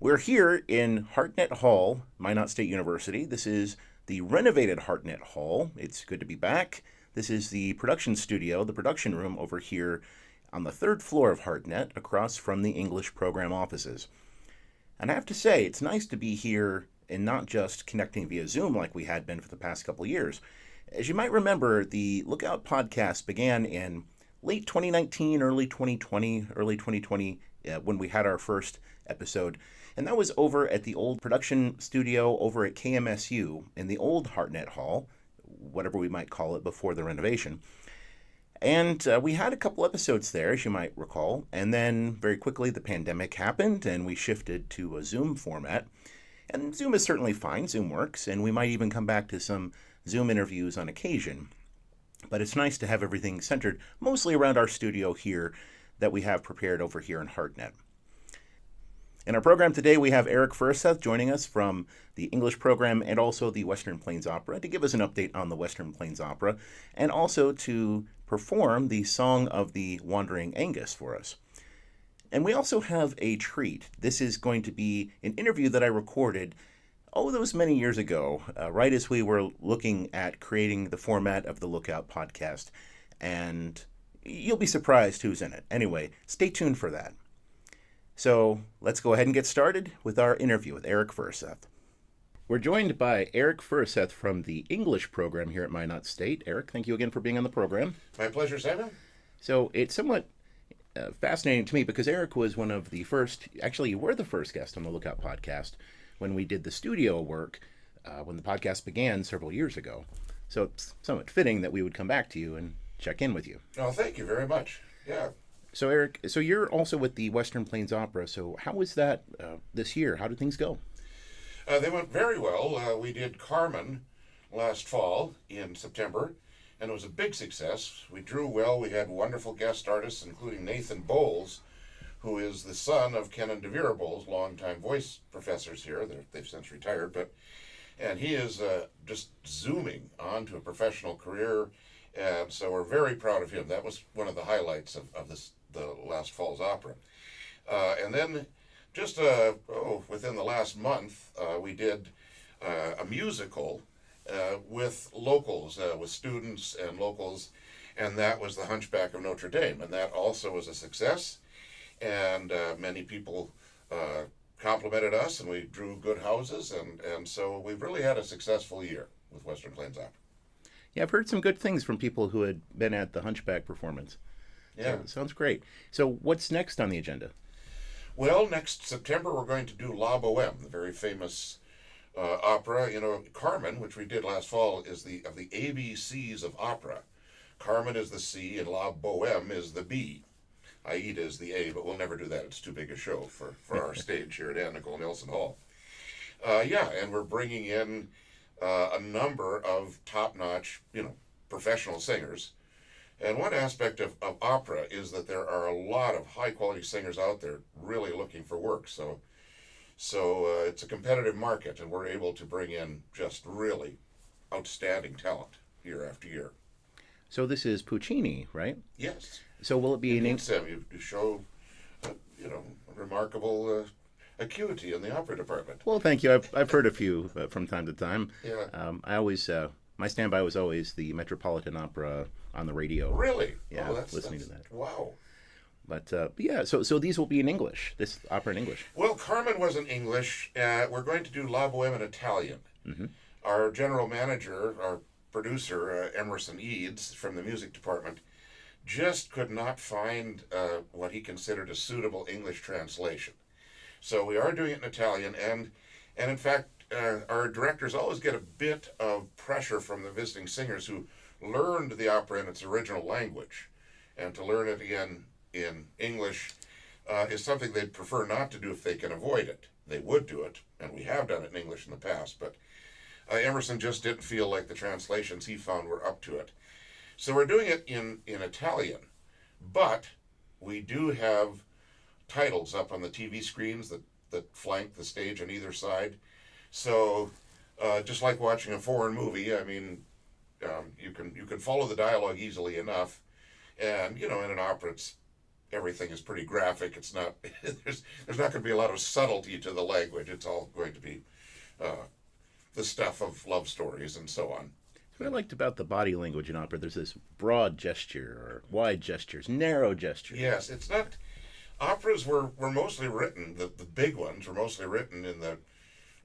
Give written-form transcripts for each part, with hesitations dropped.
We're here in Hartnett Hall, Minot State University. This is the renovated Hartnett Hall. It's good to be back. This is the production studio, the production room over here on the third floor of Hartnett, across from the English program offices. And I have to say, it's nice to be here and not just connecting via Zoom like we had been for the past couple of years. As you might remember, the Lookout podcast began in late 2019, early 2020, when we had our first episode. And that was over at the old production studio over at KMSU in the old Hartnett Hall, whatever we might call it before the renovation. And we had a couple episodes there, as you might recall. And then very quickly the pandemic happened and we shifted to a Zoom format. And Zoom is certainly fine. Zoom works. And we might even come back to some Zoom interviews on occasion. But it's nice to have everything centered mostly around our studio here that we have prepared over here in Hartnett. In our program today, we have Eric Furuseth joining us from the English program and also the Western Plains Opera to give us an update on the Western Plains Opera and also to perform the song of the Wandering Aengus for us. And we also have a treat. This is going to be an interview that I recorded, those many years ago, right as we were looking at creating the format of the Lookout podcast. And you'll be surprised who's in it. Anyway, stay tuned for that. So let's go ahead and get started with our interview with Eric Furuseth. We're joined by Eric Furuseth from the English program here at Minot State. Eric, thank you again for being on the program. My pleasure, Simon. So it's somewhat fascinating to me because Eric was one of the first, actually you were the first guest on the Lookout podcast when we did the studio work when the podcast began several years ago. So it's somewhat fitting that we would come back to you and check in with you. Oh, thank you very much. Yeah. So Eric, you're also with the Western Plains Opera. So how was that this year? How did things go? They went very well. We did Carmen last fall in September, and it was a big success. We drew well. We had wonderful guest artists, including Nathan Bowles, who is the son of Ken and Devere Bowles, longtime voice professors here. They've since retired, and he is just zooming on to a professional career, and so we're very proud of him. That was one of the highlights of the last fall's opera. And then just within the last month, we did a musical with locals, with students and locals, and that was The Hunchback of Notre Dame, and that also was a success, and many people complimented us, and we drew good houses, and so we've really had a successful year with Western Plains Opera. Yeah, I've heard some good things from people who had been at the Hunchback performance. Yeah. So, sounds great. So what's next on the agenda? Well, next September we're going to do La Boheme, the very famous opera. You know, Carmen, which we did last fall, is the ABCs of opera. Carmen is the C and La Boheme is the B. Aida is the A, but we'll never do that. It's too big a show for our stage here at Anne Nicole Nelson Hall. And we're bringing in a number of top-notch, professional singers. And one aspect of opera is that there are a lot of high-quality singers out there really looking for work. So it's a competitive market, and we're able to bring in just really outstanding talent year after year. So this is Puccini, right? Yes. So will it be you show, remarkable acuity in the opera department. Well, thank you. I've heard a few from time to time. Yeah. I always my standby was always the Metropolitan Opera on the radio. Really? Yeah, that's listening to that. Wow. But so these will be in English. This opera in English. Well, Carmen was in English. We're going to do La Boheme in Italian. Mm-hmm. Our general manager, our producer, Emerson Eads from the music department, just could not find what he considered a suitable English translation. So we are doing it in Italian, and in fact, our directors always get a bit of pressure from the visiting singers who learned the opera in its original language, and to learn it again in English is something they'd prefer not to do if they can avoid it. They would do it, and we have done it in English in the past, but Emerson just didn't feel like the translations he found were up to it. So we're doing it in Italian, but we do have titles up on the TV screens that flank the stage on either side. So just like watching a foreign movie, I mean, you can follow the dialogue easily enough, and in an opera it's everything is pretty graphic. It's not there's not going to be a lot of subtlety to the language. It's all going to be the stuff of love stories and so on. What I liked about the body language in opera, there's this broad gesture or wide gestures, narrow gestures. Yes, it's not. Operas were mostly written, the big ones were mostly written in the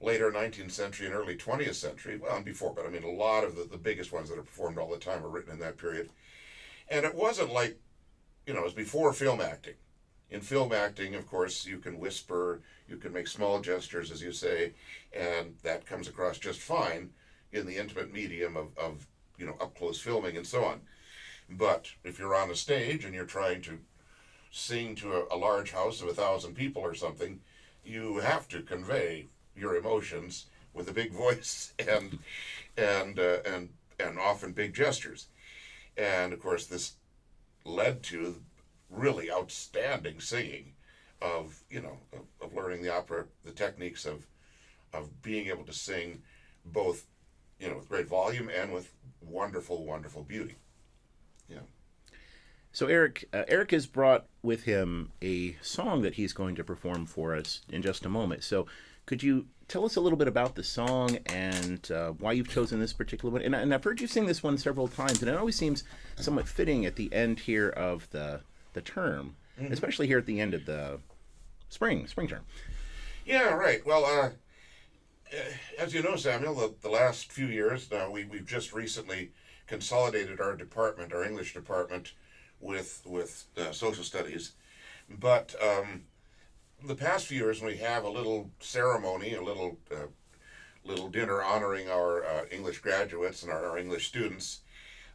later 19th century and early 20th century. Well, and before, but I mean, a lot of the biggest ones that are performed all the time are written in that period. And it wasn't like, it was before film acting. In film acting, of course, you can whisper, you can make small gestures, as you say, and that comes across just fine in the intimate medium of up close filming and so on. But if you're on a stage and you're trying to sing to a large house of 1,000 people or something, you have to convey your emotions with a big voice and often big gestures. And of course, this led to really outstanding singing of learning the opera, the techniques of being able to sing both with great volume and with wonderful, wonderful beauty. Yeah. So Eric has brought with him a song that he's going to perform for us in just a moment. So could you tell us a little bit about the song and why you've chosen this particular one? And I've heard you sing this one several times, and it always seems somewhat fitting at the end here of the term, mm-hmm. especially here at the end of the spring term. Yeah, right. Well, as you know, Samuel, the last few years now, we've just recently consolidated our department, our English department, with social studies. But the past few years, we have a little ceremony, a little dinner honoring our English graduates and our English students.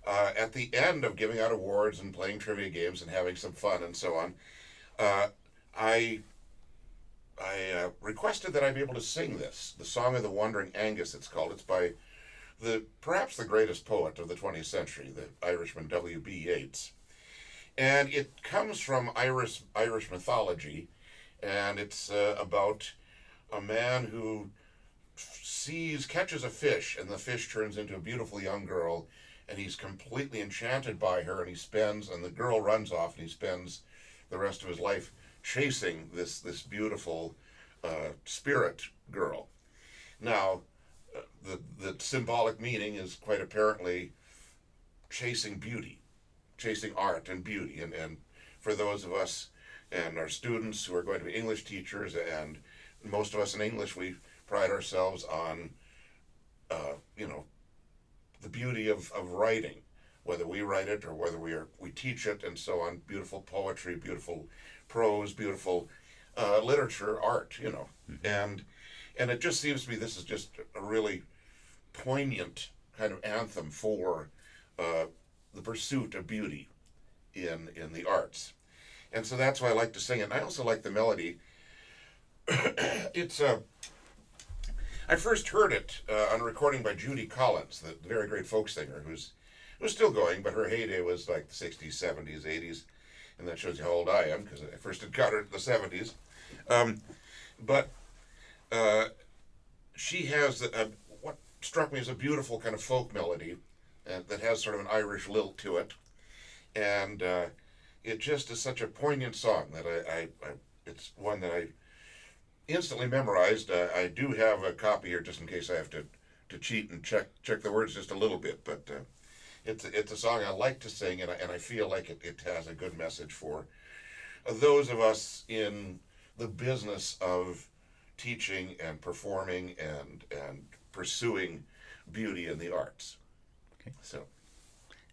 At the end of giving out awards and playing trivia games and having some fun and so on, I requested that I be able to sing this, the Song of the Wandering Aengus, it's called. It's by perhaps the greatest poet of the 20th century, the Irishman W.B. Yeats. And it comes from Irish mythology, and it's about a man who catches a fish, and the fish turns into a beautiful young girl, and he's completely enchanted by her, and the girl runs off, and he spends the rest of his life chasing this beautiful spirit girl. Now, the symbolic meaning is quite apparently chasing beauty, chasing art and beauty. And for those of us and our students who are going to be English teachers, and most of us in English, we pride ourselves on, the beauty of writing, whether we write it or whether we teach it and so on. Beautiful poetry, beautiful prose, beautiful literature, art, Mm-hmm. And it just seems to me this is just a really poignant kind of anthem for the pursuit of beauty in the arts. And so that's why I like to sing it. And I also like the melody. It's I first heard it on a recording by Judy Collins, the very great folk singer who's still going, but her heyday was like the 60s, 70s, 80s. And that shows you how old I am, because I first encountered it in the 70s. But she has what struck me as a beautiful kind of folk melody that has sort of an Irish lilt to it. And it just is such a poignant song that it's one that I instantly memorized. I do have a copy here just in case I have to cheat and check the words just a little bit, but it's a song I like to sing, and I feel like it has a good message for those of us in the business of teaching and performing and pursuing beauty in the arts. Okay. So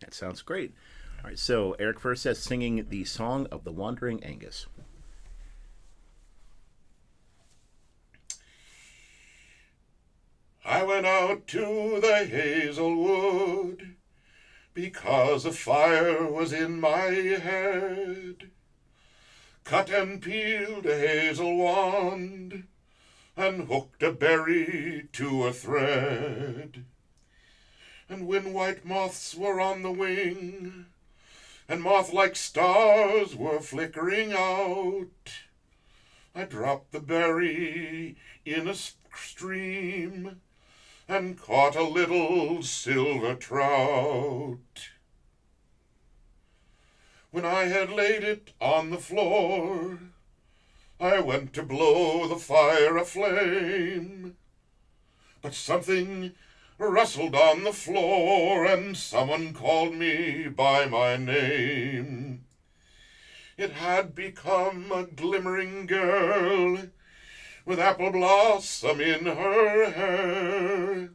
that sounds great. All right, so Eric Furuseth singing the Song of the Wandering Aengus. I went out to the hazel wood because a fire was in my head. Cut and peeled a hazel wand and hooked a berry to a thread. And when white moths were on the wing and moth-like stars were flickering out, I dropped the berry in a stream and caught a little silver trout. When I had laid it on the floor, I went to blow the fire aflame. But something rustled on the floor, and someone called me by my name. It had become a glimmering girl with apple blossom in her hair,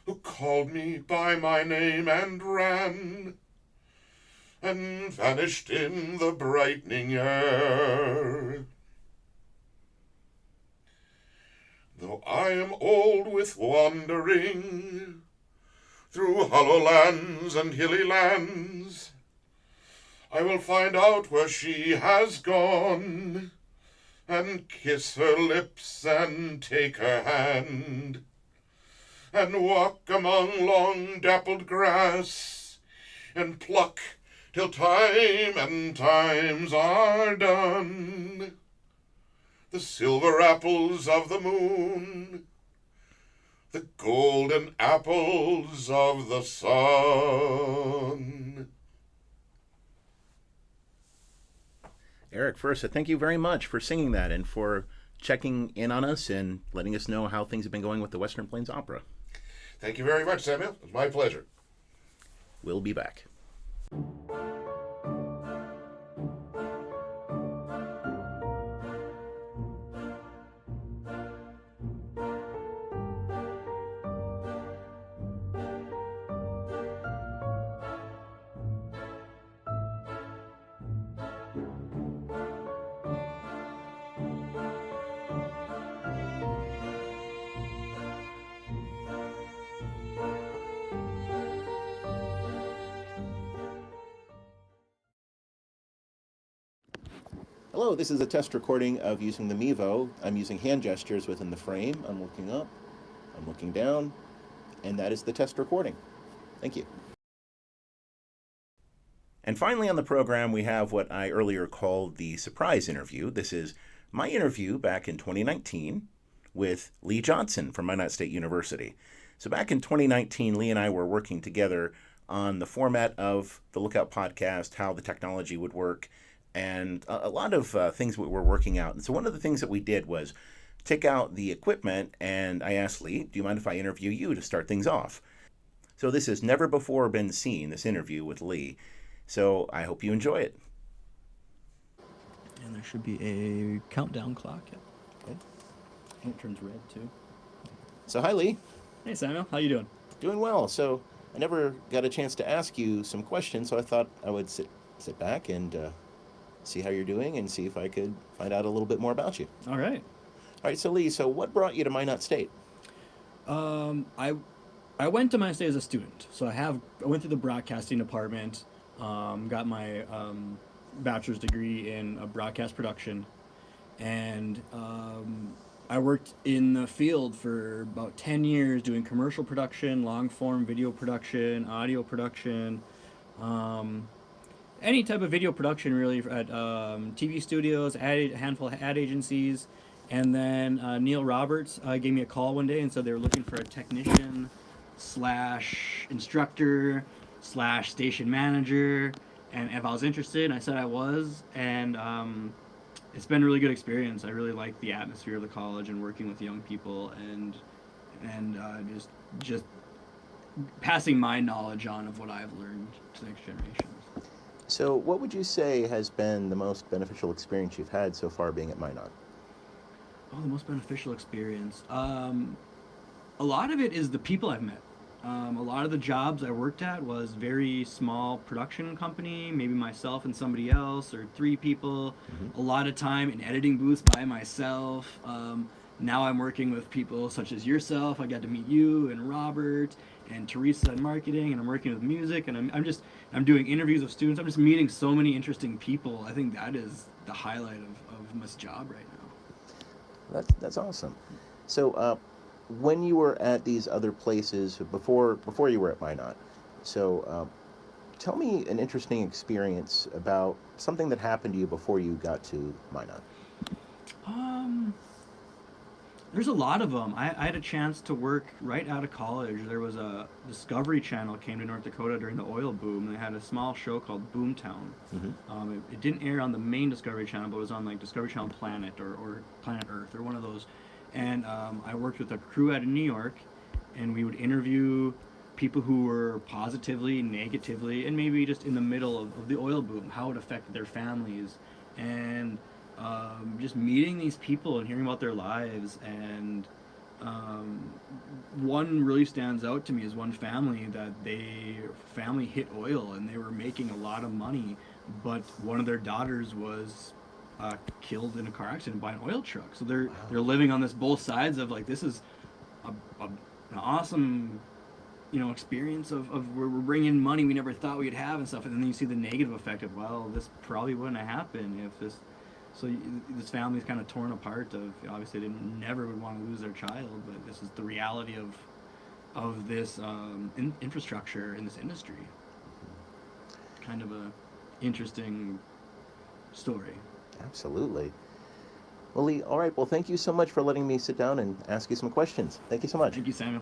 who called me by my name and ran and vanished in the brightening air. Though I am old with wandering through hollow lands and hilly lands, I will find out where she has gone, and kiss her lips and take her hand, and walk among long dappled grass, and pluck till time and times are done the silver apples of the moon, the golden apples of the sun. Eric Furuseth, thank you very much for singing that and for checking in on us and letting us know how things have been going with the Western Plains Opera. Thank you very much, Samuel. It was my pleasure. We'll be back. Hello, this is a test recording of using the Mevo. I'm using hand gestures within the frame. I'm looking up, I'm looking down, and that is the test recording. Thank you. And finally on the program, we have what I earlier called the surprise interview. This is my interview back in 2019 with Lee Johnson from Minot State University. So back in 2019, Lee and I were working together on the format of the Lookout podcast, how the technology would work, and a lot of things we were working out. And so one of the things that we did was take out the equipment, and I asked Lee, do you mind if I interview you to start things off? So this has never before been seen, this interview with Lee. So I hope you enjoy it. And there should be a countdown clock. Yep. Okay. And it turns red too. So hi, Lee. Hey Samuel, how you doing? Doing well. So I never got a chance to ask you some questions, so I thought I would sit back and see how you're doing and see if I could find out a little bit more about you. All right. All right, so Lee, so what brought you to Minot State? I went to Minot State as a student. So I went through the broadcasting department, got my bachelor's degree in broadcast production, and I worked in the field for about 10 years doing commercial production, long-form video production, audio production, any type of video production really at TV studios, a handful of ad agencies. And then Neil Roberts gave me a call one day and said they were looking for a technician / instructor / station manager, and if I was interested, I said I was, and it's been a really good experience. I really like the atmosphere of the college and working with young people, and just passing my knowledge on of what I've learned to the next generations. So what would you say has been the most beneficial experience you've had so far being at Minot? Oh, the most beneficial experience. A lot of it is the people I've met. A lot of the jobs I worked at was very small production company, maybe myself and somebody else, or 3 people. Mm-hmm. A lot of time in editing booths by myself. Now I'm working with people such as yourself. I got to meet you and Robert and Teresa in marketing, and I'm working with music, and I'm doing interviews with students. I'm just meeting so many interesting people. I think that is the highlight of my job right now. That's awesome. So when you were at these other places before you were at Minot, so tell me an interesting experience about something that happened to you before you got to Minot. There's a lot of them. I had a chance to work right out of college. There was a Discovery Channel came to North Dakota during the oil boom. They had a small show called Boomtown. It didn't air on the main Discovery Channel, but it was on like Discovery Channel Planet or Planet Earth or one of those. And I worked with a crew out of New York, and we would interview people who were positively, negatively, and maybe just in the middle of the oil boom, how it affected their families, and just meeting these people and hearing about their lives. And one really stands out to me is one family that family hit oil and they were making a lot of money, but one of their daughters was killed in a car accident by an oil truck. So they're living on this both sides of like, this is an awesome experience of where we're bringing money we never thought we'd have and stuff, and then you see the negative effect of, well, this probably wouldn't have happened if this. So this family's kind of torn apart. Of obviously they never would want to lose their child, but this is the reality of this infrastructure in this industry. Kind of a interesting story. Absolutely. Well, Lee, all right. Well, thank you so much for letting me sit down and ask you some questions. Thank you so much. Thank you, Samuel.